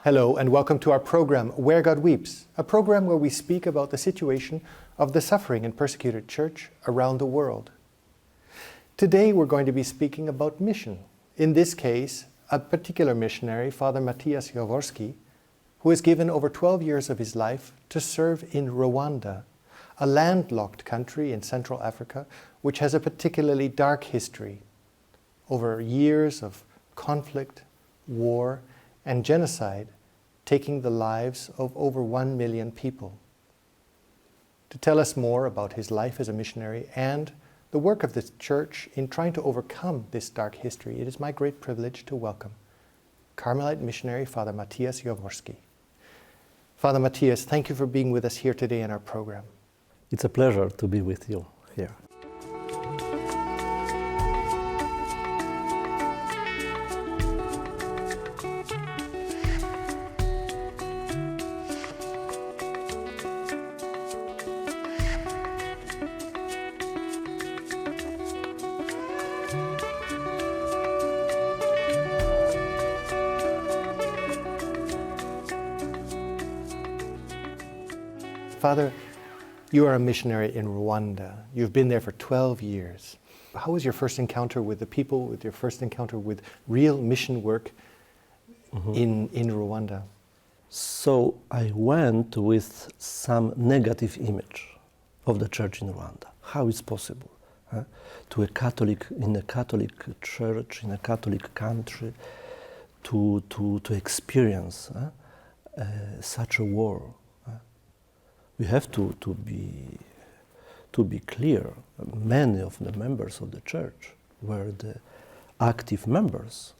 Hello and welcome to our program, Where God Weeps, a program where we speak about the situation of the suffering and persecuted church around the world. Today we're going to be speaking about mission. In this case, a particular missionary, Father Mathias Jaworski, who has given over 12 years of his life to serve in Rwanda, a landlocked country in Central Africa, which has a particularly dark history over years of conflict, war, and genocide, taking the lives of over 1 million people. To tell us more about his life as a missionary and the work of the Church in trying to overcome this dark history, it is my great privilege to welcome Carmelite missionary Father Mathias Jaworski. Father Mathias, thank you for being with us here today in our program. It's a pleasure to be with you here. Father, you are a missionary in Rwanda. You've been there for 12 years. How was your first encounter with the people, with your first encounter with real mission work in Rwanda? So I went with some negative image of the church in Rwanda. How is possible to a Catholic, in a Catholic church, in a Catholic country, to experience such a war? We have to be clear. Many of the members of the church were the active members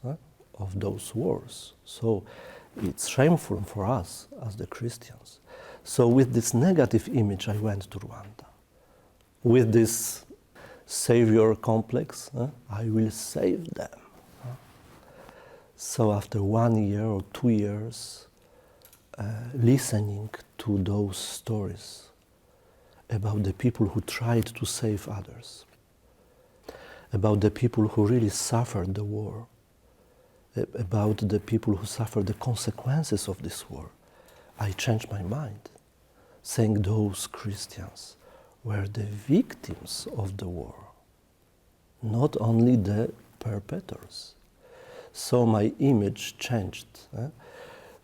of those wars. So it's shameful for us as the Christians. So with this negative image, I went to Rwanda. With this savior complex, I will save them. So after 1 year or 2 years, listening to those stories about the people who tried to save others, about the people who really suffered the war, about the people who suffered the consequences of this war, I changed my mind, saying those Christians were the victims of the war, not only the perpetrators. So my image changed.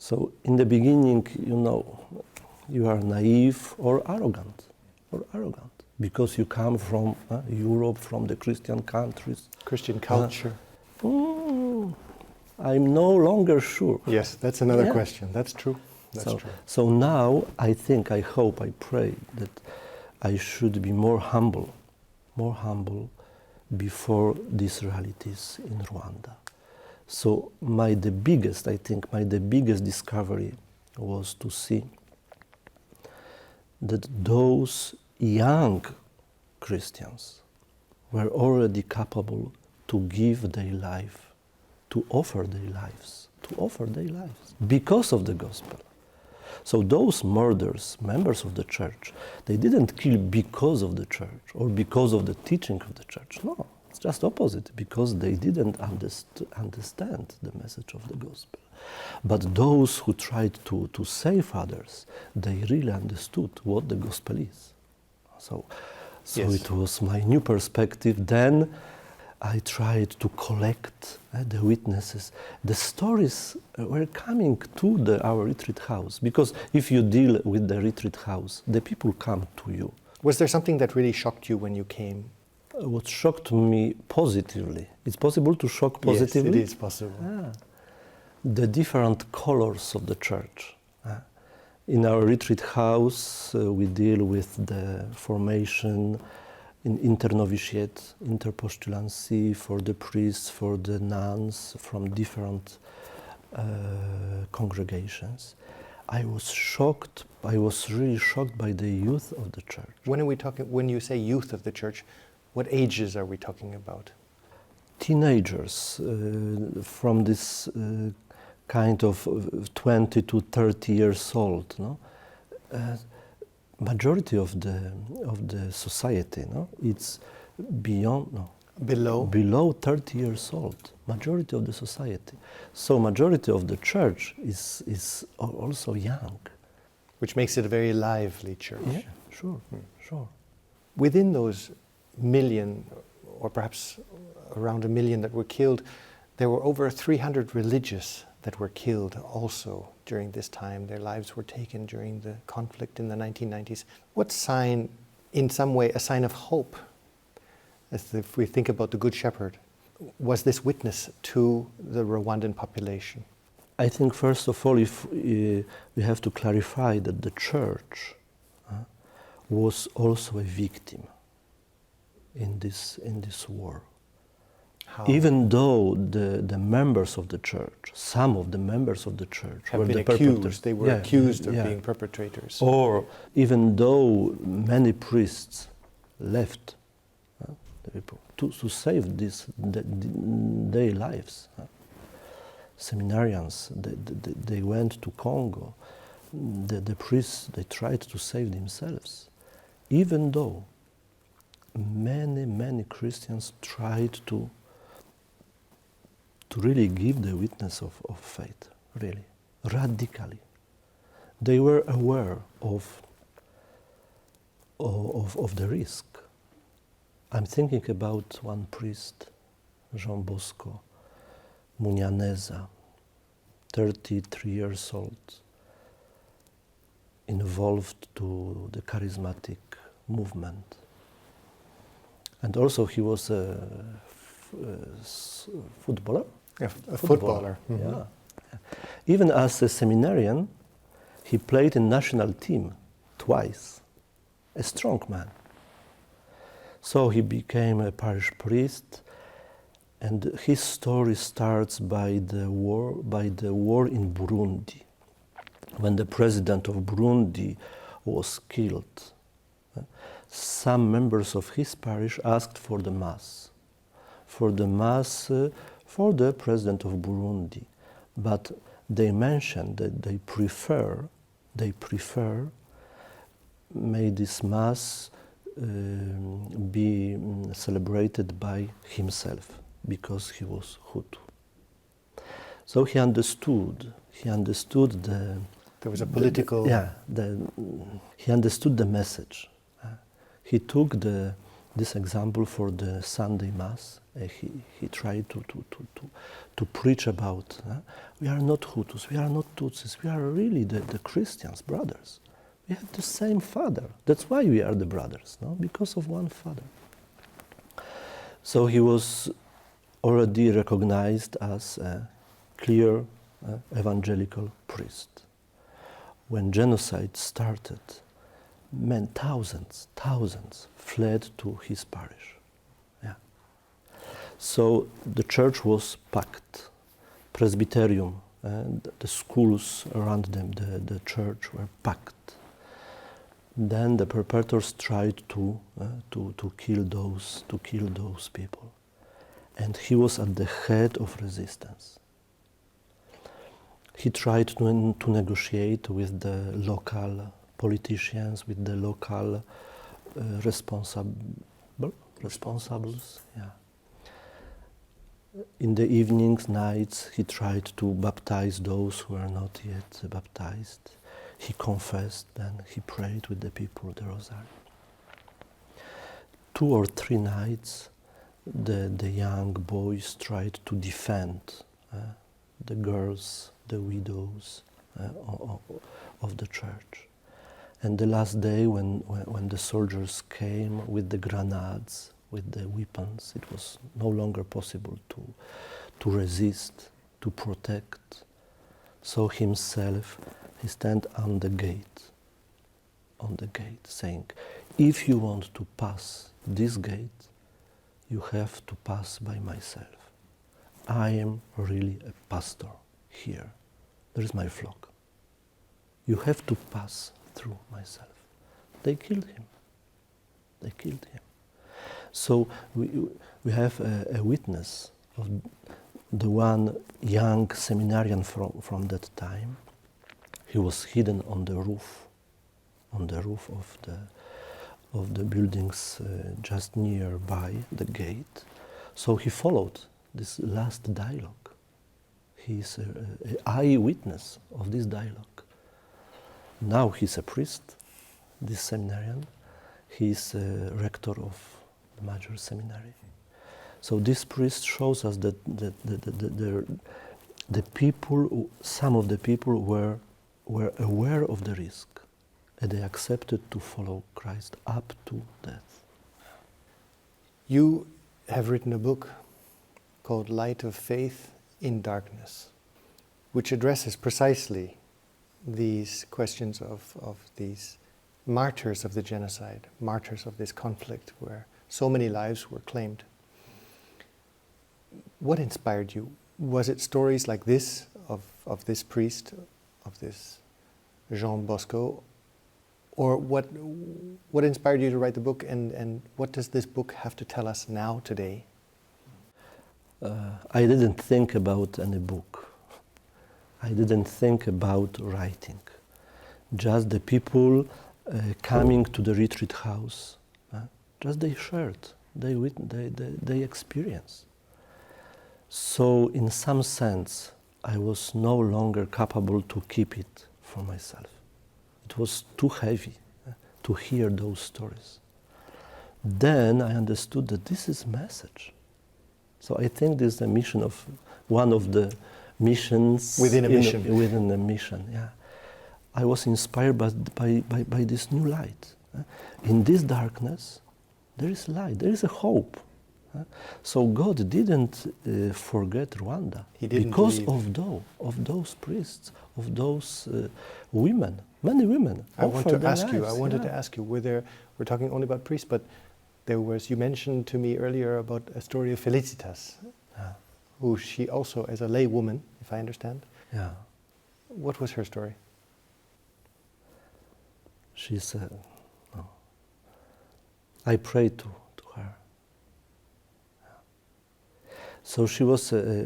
So in the beginning, you are naive or arrogant, because you come from Europe, from the Christian countries. Christian culture. I'm no longer sure. Yes, that's another question. That's true. That's true. So now I think, I hope, I pray that I should be more humble before these realities in Rwanda. So the biggest discovery was to see that those young Christians were already capable to give their life, to offer their lives because of the gospel. So those murderers, members of the church, they didn't kill because of the church or because of the teaching of the church. No. It's just opposite, because they didn't understand the message of the gospel. But those who tried to save others, they really understood what the gospel is. So yes. It was my new perspective. Then I tried to collect the witnesses. The stories were coming to our retreat house, because if you deal with the retreat house, the people come to you. Was there something that really shocked you when you came? What shocked me positively. It's possible to shock positively? Yes, it is possible. The different colors of the church. In our retreat house, we deal with the formation in internovitiate, interpostulancy for the priests, for the nuns from different congregations. I was really shocked by the youth of the church. When you say youth of the church, what ages are we talking about? Teenagers from this kind of 20 to 30 years old. Majority of the society, it's beyond. below 30 years old, majority of the society. So majority of the church is also young. Which makes it a very lively church. Yeah, sure, sure. Within those million, or perhaps around 1 million that were killed, there were over 300 religious that were killed also during this time. Their lives were taken during the conflict in the 1990s. What sign, in some way, a sign of hope, as if we think about the Good Shepherd, was this witness to the Rwandan population? I think first of all, if we have to clarify that the church was also a victim in this war. How? Even though the members of the church, some of the members of the church have were been the accused. perpetrators. They were accused of yeah. being perpetrators. Or even though many priests left the people to save their lives. Seminarians, they went to Congo. The priests, they tried to save themselves. Even though many Christians tried to really give the witness of faith, really, radically. They were aware of the risk. I'm thinking about one priest, Jean Bosco Munyaneza, 33 years old, involved to the charismatic movement. And also he was a footballer. A footballer. Mm-hmm. Yeah. Even as a seminarian, he played in national team twice. A strong man. So he became a parish priest, and his story starts by the war in Burundi, when the president of Burundi was killed. Some members of his parish asked for the mass for the president of Burundi, but they mentioned that they prefer may this mass be celebrated by himself, because he was Hutu. So he understood the... There was a political... he understood the message. He took this example for the Sunday Mass. He tried to preach about, we are not Hutus, we are not Tutsis, we are really the Christians, brothers. We have the same father. That's why we are the brothers, no? Because of one father. So he was already recognized as a clear evangelical priest. When genocide started, thousands fled to his parish. Yeah. So the church was packed. Presbyterium and the schools around them, the church, were packed. Then the perpetrators tried to kill those people, and he was at the head of resistance. He tried to negotiate with the local politicians, with the local responsibles. Yeah. In the evenings, nights, he tried to baptize those who were not yet baptized. He confessed, then he prayed with the people the rosary. 2 or 3 nights, the young boys tried to defend the girls, the widows of the church. And the last day, when the soldiers came with the grenades, with the weapons, it was no longer possible to resist, to protect. So himself, he stand on the gate, saying, if you want to pass this gate, you have to pass by myself. I am really a pastor here. There is my flock. You have to pass through myself. They killed him. So we have a witness of the one young seminarian from that time. He was hidden on the roof of the buildings just nearby the gate. So he followed this last dialogue. He is an eyewitness of this dialogue. Now he's a priest, this seminarian. He is a rector of the major seminary. So this priest shows us that the people, some of the people were aware of the risk, and they accepted to follow Christ up to death. You have written a book called Light of Faith in Darkness, which addresses precisely these questions of these martyrs of the genocide, martyrs of this conflict where so many lives were claimed. What inspired you? Was it stories like this, of this priest, of this Jean Bosco, or what inspired you to write the book, and what does this book have to tell us now, today? I didn't think about any book. I didn't think about writing. Just the people coming to the retreat house, just they shared, they experienced. So in some sense, I was no longer capable to keep it for myself. It was too heavy to hear those stories. Then I understood that this is message. So I think this is a mission of one of the missions within a mission. Within a mission, yeah. I was inspired by this new light. In this darkness, there is light. There is a hope. So God didn't forget Rwanda. He didn't because leave. of those priests, of those women, many women. I wanted to lives, ask you, we're talking only about priests, but you mentioned to me earlier about a story of Felicitas, who she also, as a lay woman, if I understand. Yeah. What was her story? She said, I prayed to her. So she was a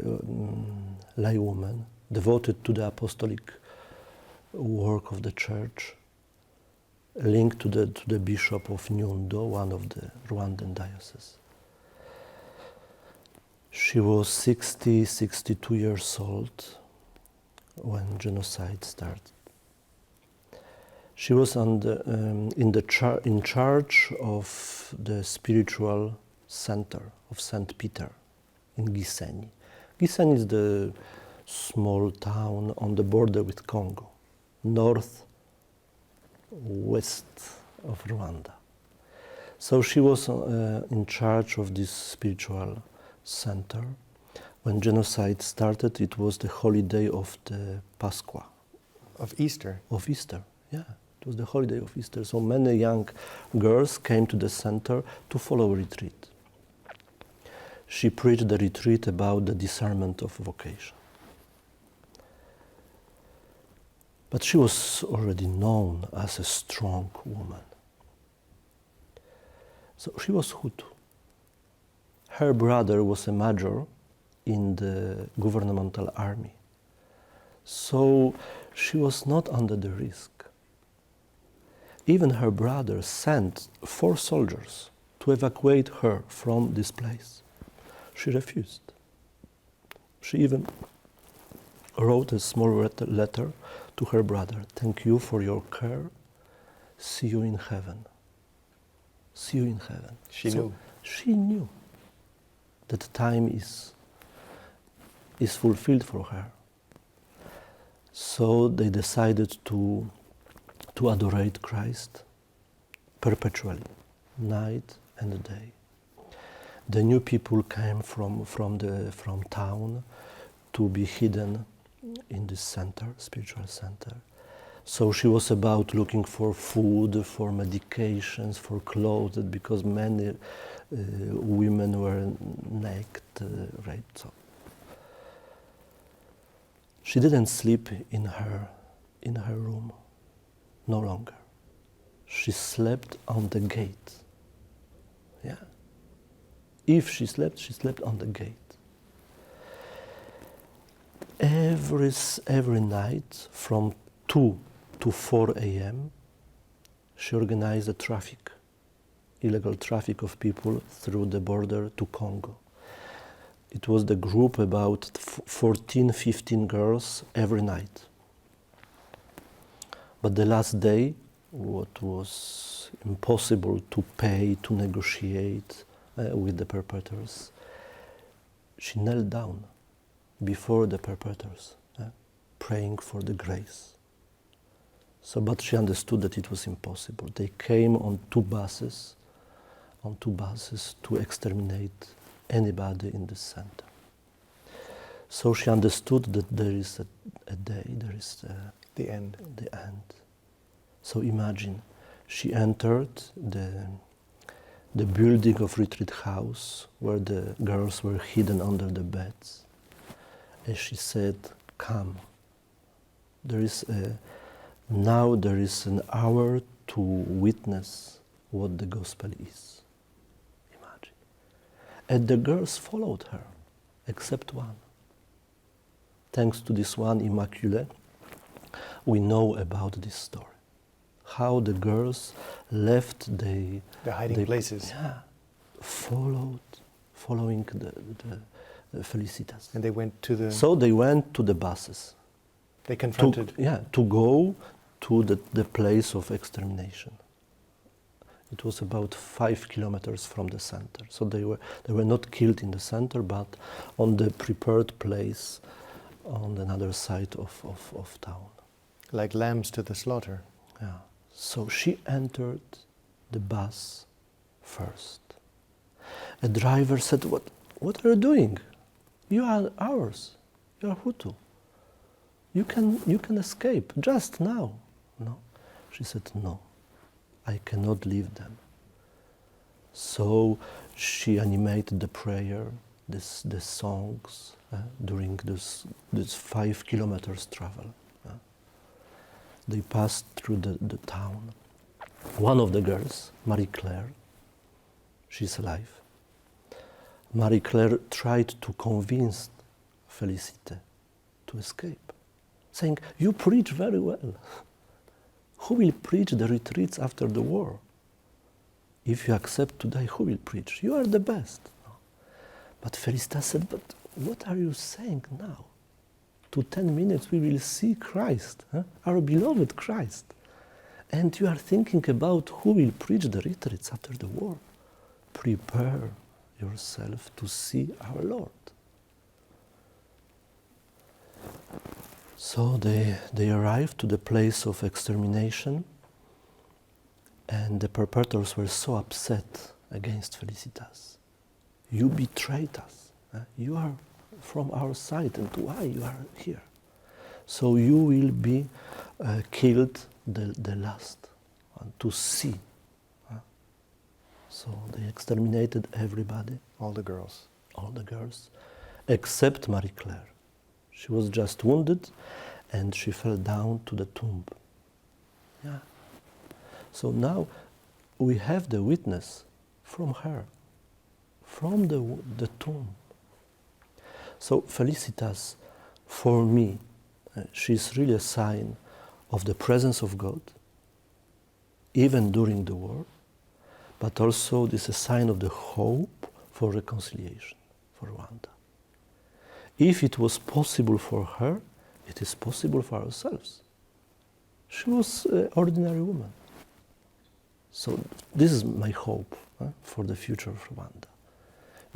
lay woman, devoted to the apostolic work of the church, linked to the bishop of Nyundo, one of the Rwandan dioceses. She was 62 years old when genocide started. She was in charge of the spiritual center of St. Peter in Gisenyi. Gisenyi is the small town on the border with Congo, northwest of Rwanda. So she was in charge of this spiritual center. When genocide started, it was the holiday of the Pascha. Of Easter? Of Easter, yeah. It was the holiday of Easter. So many young girls came to the center to follow a retreat. She preached the retreat about the discernment of vocation. But she was already known as a strong woman. So she was Hutu. Her brother was a major in the governmental army. So she was not under the risk. Even her brother sent 4 soldiers to evacuate her from this place. She refused. She even wrote a small letter to her brother. Thank you for your care. See you in heaven. See you in heaven. She knew. She knew that time is fulfilled for her. So they decided to adorate Christ perpetually, night and day. The new people came from town to be hidden in this center, spiritual center. So she was about looking for food, for medications, for clothes, because many women were naked, raped. So she didn't sleep in her room, no longer. She slept on the gate. Yeah. If she slept on the gate. Every night from 2 to 4 a.m. she organized the illegal traffic of people through the border to Congo. It was the group about 14, 15 girls every night. But the last day, what was impossible to pay, to negotiate with the perpetrators, she knelt down before the perpetrators, praying for the grace. So, but she understood that it was impossible. They came on two buses to exterminate anybody in the center. So she understood that there is a day, there is the end. The end. So imagine, she entered the building of retreat house where the girls were hidden under the beds, and she said, "Come. Now there is an hour to witness what the gospel is." Imagine. And the girls followed her, except one. Thanks to this one, Immaculée, we know about this story. How the girls left the hiding places. Yeah, following the Felicitas. And they went to the... So they went to the buses. They confronted... To go to the place of extermination. It was about 5 kilometers from the center. So they were not killed in the center, but on the prepared place on another side of town. Like lambs to the slaughter. Yeah. So she entered the bus first. A driver said, What are you doing? You are ours. You are Hutu. You can escape just now." No. She said, "No, I cannot leave them." So she animated the prayer, the songs during this 5 kilometers travel. They passed through the town. One of the girls, Marie-Claire, she's alive. Marie-Claire tried to convince Félicité to escape, saying, "You preach very well. Who will preach the retreats after the war? If you accept today, who will preach? You are the best." But Félicité said, "But what are you saying now? To 10 minutes we will see Christ, our beloved Christ. And you are thinking about who will preach the retreats after the war. Prepare yourself to see our Lord." So they arrived to the place of extermination, and the perpetrators were so upset against Felicitas. "You betrayed us. You are from our side, and why you are here? So you will be killed the last one to see." So they exterminated everybody. All the girls, except Marie-Claire. She was just wounded, and she fell down to the tomb. Yeah. So now we have the witness from her, from the tomb. So Felicitas, for me, she's really a sign of the presence of God, even during the war, but also this is a sign of the hope for reconciliation for Rwanda. If it was possible for her, it is possible for ourselves. She was an ordinary woman. So this is my hope for the future of Rwanda,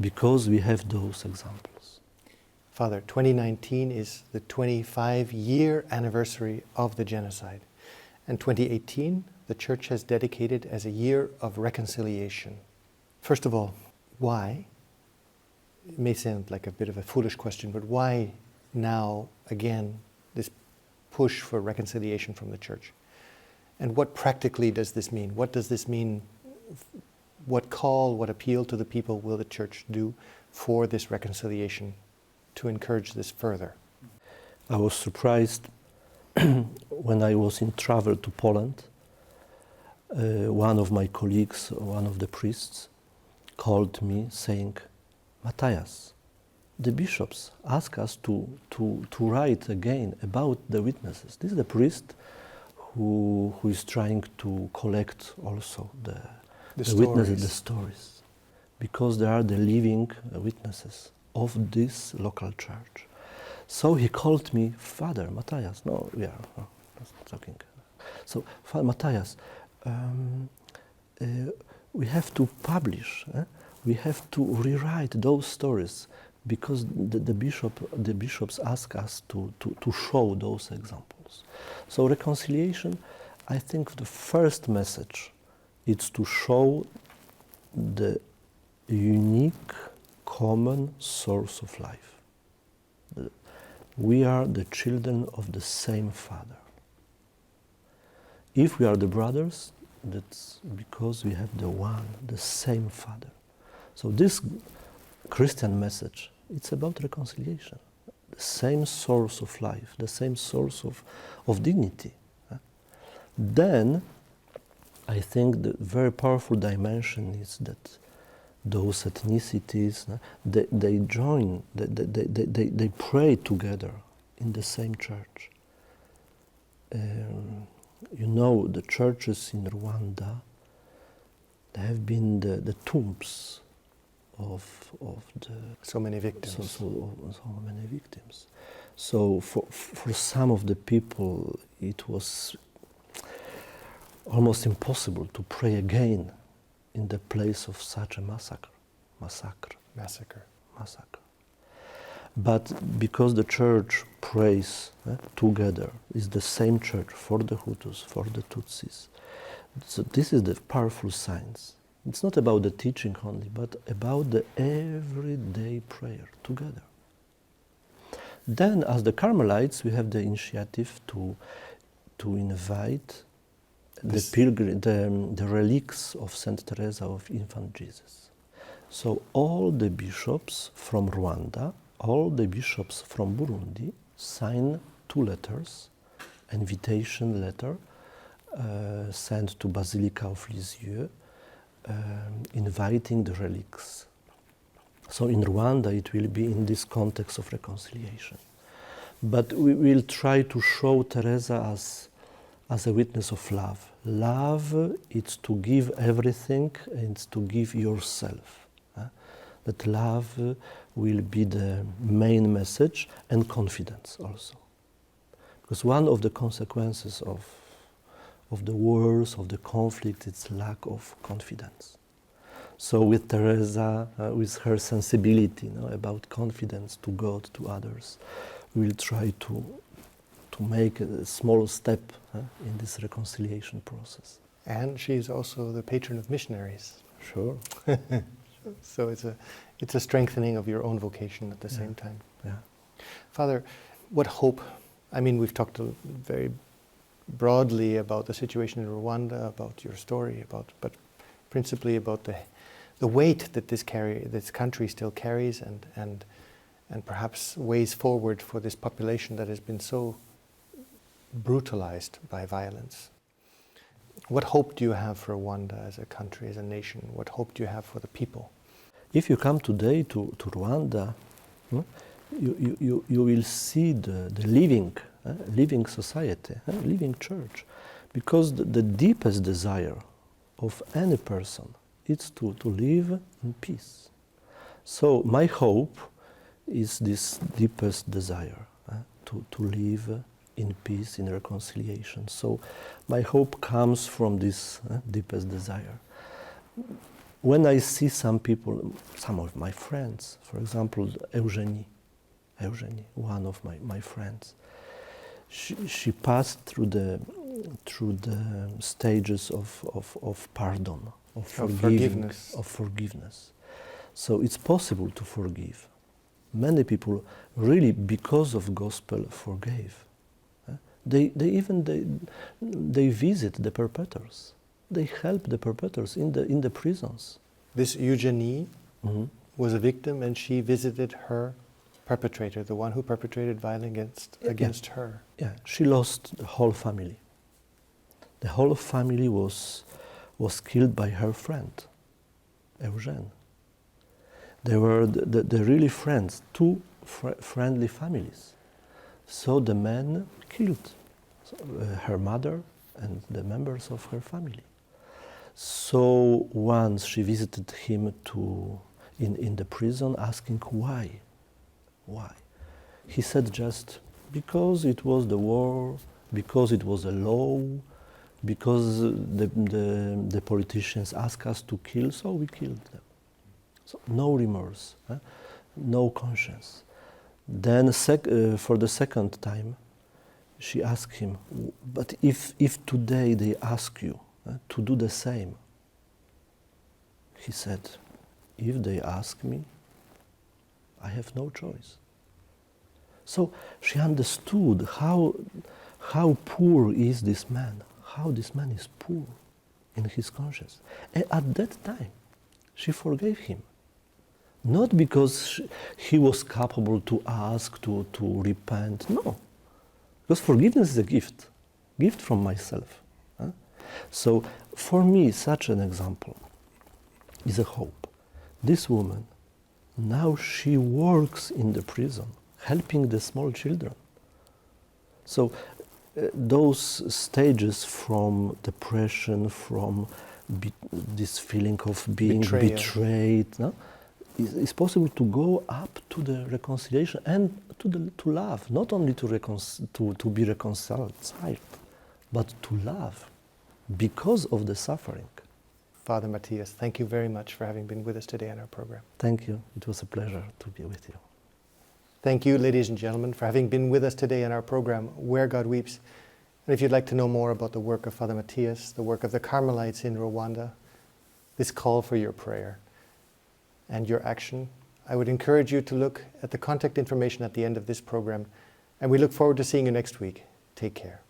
because we have those examples. Father, 2019 is the 25-year anniversary of the genocide. And 2018, the Church has dedicated as a year of reconciliation. First of all, why? It may sound like a bit of a foolish question, but why now, again, this push for reconciliation from the Church? And what practically does this mean? What does this mean? What call, what appeal to the people will the Church do for this reconciliation to encourage this further? I was surprised when I was in travel to Poland. One of my colleagues, one of the priests, called me saying, "Mathias, the bishops ask us to write again about the witnesses." This is the priest who is trying to collect also the witnesses, the stories, because they are the living witnesses of this local church. So he called me Father Matthias. No, we are talking. So, Father Matthias, we have to publish. We have to rewrite those stories because the bishops ask us to show those examples. So reconciliation, I think the first message is to show the unique, common source of life. We are the children of the same Father. If we are the brothers, that's because we have the same Father. So this Christian message, it's about reconciliation. The same source of life, the same source of dignity. Then, I think the very powerful dimension is that those ethnicities, they join, they pray together in the same church. You know, the churches in Rwanda, they have been the tombs of the so many victims. So many victims. So for some of the people, it was almost impossible to pray again in the place of such a massacre. But because the church prays together, is the same church for the Hutus, for the Tutsis. So this is the powerful signs. It's not about the teaching only, but about the everyday prayer together. Then, as the Carmelites, we have the initiative to invite the relics of Saint Teresa of Infant Jesus. So all the bishops from Rwanda, all the bishops from Burundi sign 2 letters, invitation letter sent to Basilica of Lisieux, inviting the relics. So in Rwanda it will be in this context of reconciliation. But we will try to show Teresa as a witness of love. Love is to give everything and to give yourself. That love will be the main message, and confidence also. Because one of the consequences of the wars, of the conflict, is lack of confidence. So with Teresa, with her sensibility about confidence to God, to others, we will try to make a small step in this reconciliation process. And she is also the patron of missionaries. Sure. So it's a strengthening of your own vocation at the same time. Yeah. Father, what hope? I mean, we've talked very broadly about the situation in Rwanda, about your story, but principally about the weight that this country still carries, and perhaps ways forward for this population that has been so brutalized by violence. What hope do you have for Rwanda as a country, as a nation? What hope do you have for the people? If you come today to Rwanda, you will see the living society, living church, because the deepest desire of any person is to live in peace. So my hope is this deepest desire to live in peace, in reconciliation. So my hope comes from this deepest desire. When I see some people, some of my friends, for example, Eugenie, one of my friends, she passed through the stages of pardon, of forgiveness. So it's possible to forgive. Many people really, because of gospel, forgave. They visit the perpetrators. They help the perpetrators in the prisons. This Eugenie was a victim, and she visited her perpetrator, the one who perpetrated violence against her. Yeah, she lost the whole family. The whole family was killed by her friend, Eugene. They were the really friends, 2 friendly families. So the man killed her mother and the members of her family. So once she visited him in the prison asking why. Why? He said just because it was the war, because it was a law, because the politicians asked us to kill, so we killed them. So no remorse, no conscience. Then for the second time, she asked him, but if today they ask you to do the same, he said, if they ask me, I have no choice. So she understood how poor is this man, how this man is poor in his conscience. And at that time, she forgave him. Not because he was capable to ask, to repent, no. Because forgiveness is a gift from myself. So for me, such an example is a hope. This woman, now she works in the prison, helping the small children. So those stages from depression, from this feeling of being betrayed, no? It's possible to go up to the reconciliation and to love, not only to be reconciled, but to love because of the suffering. Father Mathias, thank you very much for having been with us today on our program. Thank you. It was a pleasure to be with you. Thank you, ladies and gentlemen, for having been with us today on our program, Where God Weeps. And if you'd like to know more about the work of Father Mathias, the work of the Carmelites in Rwanda, this call for your prayer and your action, I would encourage you to look at the contact information at the end of this program. And we look forward to seeing you next week. Take care.